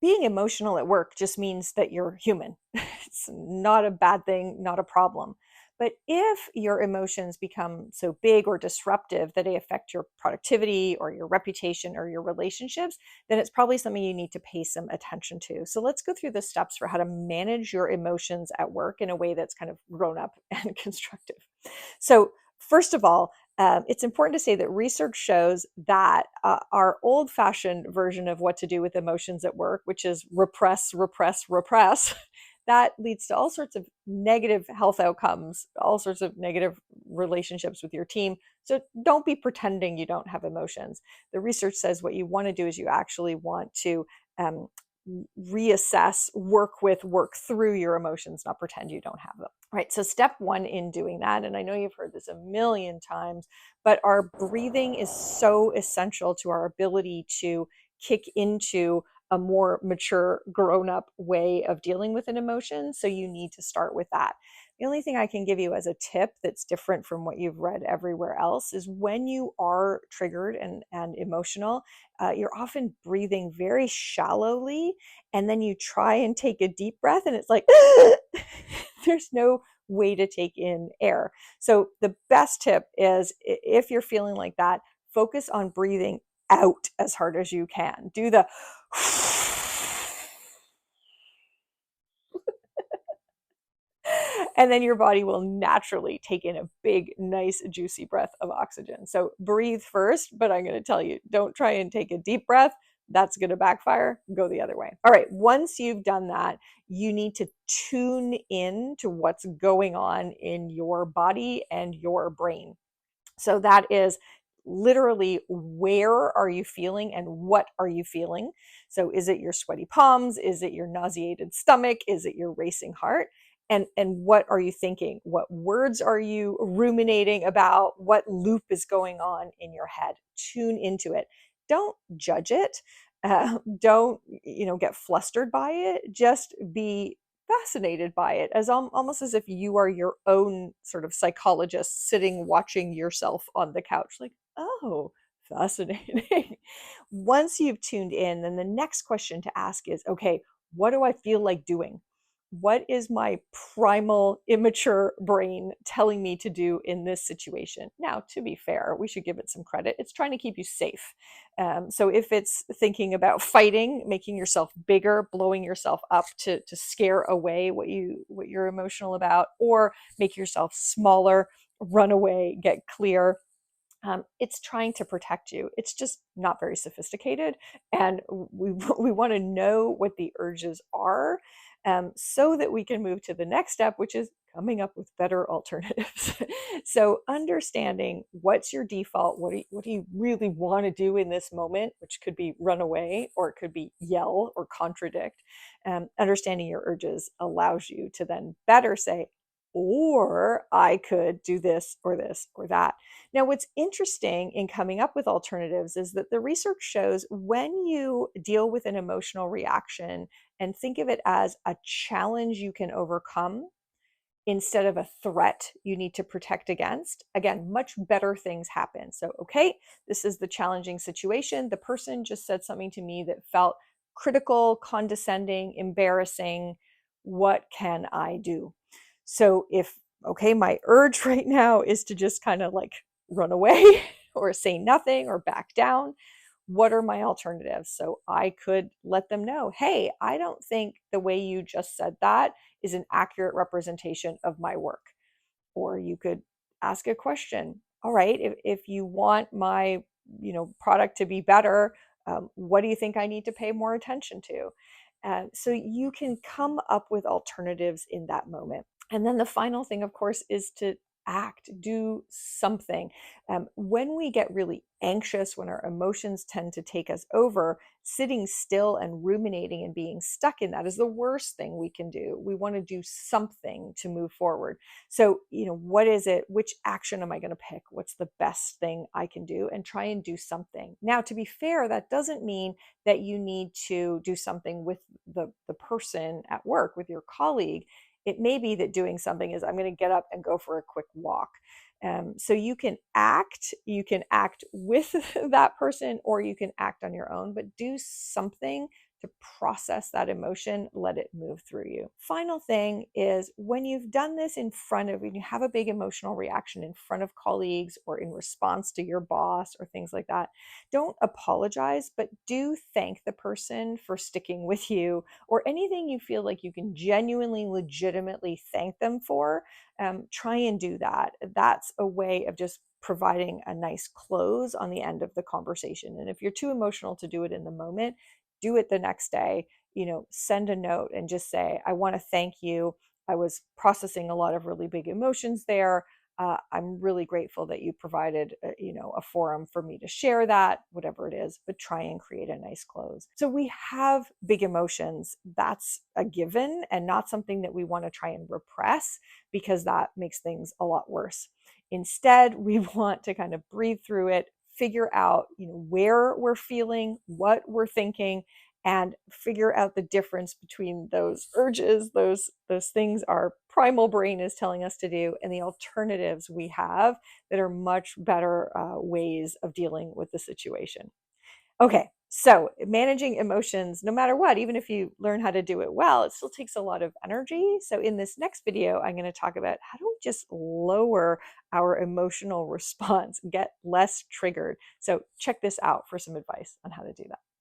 being emotional at work just means that you're human. It's not a bad thing, not a problem. But if your emotions become so big or disruptive that they affect your productivity or your reputation or your relationships, then it's probably something you need to pay some attention to. So let's go through the steps for how to manage your emotions at work in a way that's kind of grown up and constructive. So, first of all, it's important to say that research shows that our old fashioned version of what to do with emotions at work, which is repress, repress, repress, that leads to all sorts of negative health outcomes, all sorts of negative relationships with your team. So don't be pretending you don't have emotions. The research says what you want to do is you actually want to um, reassess, work with, work through your emotions, not pretend you don't have them. Right. So, step one in doing that, and I know you've heard this a million times, but our breathing is so essential to our ability to kick into a more mature, grown up way of dealing with an emotion. So, you need to start with that. The only thing I can give you as a tip that's different from what you've read everywhere else is when you are triggered and emotional, you're often breathing very shallowly, and then you try and take a deep breath, and it's like, there's no way to take in air. So the best tip is if you're feeling like that, focus on breathing out as hard as you can. Do the and then your body will naturally take in a big, nice, juicy breath of oxygen. So breathe first, but I'm going to tell you, don't try and take a deep breath. That's going to backfire. Go the other way. All right. Once you've done that, you need to tune in to what's going on in your body and your brain. So that is literally where are you feeling and what are you feeling? So is it your sweaty palms? Is it your nauseated stomach? Is it your racing heart? And what are you thinking? What words are you ruminating about? What loop is going on in your head? Tune into it. Don't judge it. Don't get flustered by it. Just be fascinated by it, as almost as if you are your own sort of psychologist sitting watching yourself on the couch, like, oh, fascinating. Once you've tuned in, then the next question to ask is, okay, what do I feel like doing? What is my primal immature brain telling me to do in this situation? Now, to be fair, we should give it some credit. It's trying to keep you safe. So if it's thinking about fighting, making yourself bigger, blowing yourself up to scare away what you're emotional about, or make yourself smaller, run away, get clear, it's trying to protect you. It's just not very sophisticated, and we want to know what the urges are, so that we can move to the next step, which is coming up with better alternatives. So understanding what's your default, what do you really want to do in this moment, which could be run away or it could be yell or contradict. Understanding your urges allows you to then better say, or I could do this or this or that. Now, what's interesting in coming up with alternatives is that the research shows when you deal with an emotional reaction and think of it as a challenge you can overcome instead of a threat you need to protect against, again, much better things happen. So, okay, this is the challenging situation. The person just said something to me that felt critical, condescending, embarrassing. What can I do? So, if, okay, my urge right now is to just kind of like run away or say nothing or back down, what are my alternatives? So I could let them know, hey, I don't think the way you just said that is an accurate representation of my work. Or you could ask a question. All right, if you want my product to be better, what do you think I need to pay more attention to? So you can come up with alternatives in that moment. And then the final thing, of course, is to act, do something. When we get really anxious, when our emotions tend to take us over, sitting still and ruminating and being stuck in that is the worst thing we can do. We want to do something to move forward. So, what is it? Which action am I going to pick? What's the best thing I can do? And try and do something. Now, to be fair, that doesn't mean that you need to do something with the person at work, with your colleague. It may be that doing something is, I'm going to get up and go for a quick walk. So you can act with that person, or you can act on your own, but do something to process that emotion, let it move through you. Final thing is when you've done this when you have a big emotional reaction in front of colleagues or in response to your boss or things like that, don't apologize, but do thank the person for sticking with you, or anything you feel like you can genuinely, legitimately thank them for. Try and do that. That's a way of just providing a nice close on the end of the conversation. And if you're too emotional to do it in the moment, do it the next day. Send a note and just say, I want to thank you. I was processing a lot of really big emotions there. I'm really grateful that you provided a forum for me to share that, whatever it is, but try and create a nice close. So we have big emotions. That's a given, and not something that we want to try and repress, because that makes things a lot worse. Instead, we want to kind of breathe through it, figure out where we're feeling, what we're thinking, and figure out the difference between those urges, those things our primal brain is telling us to do, and the alternatives we have that are much better ways of dealing with the situation. Okay, so managing emotions, no matter what, even if you learn how to do it well, it still takes a lot of energy. So in this next video, I'm going to talk about how do we just lower our emotional response, get less triggered. So check this out for some advice on how to do that.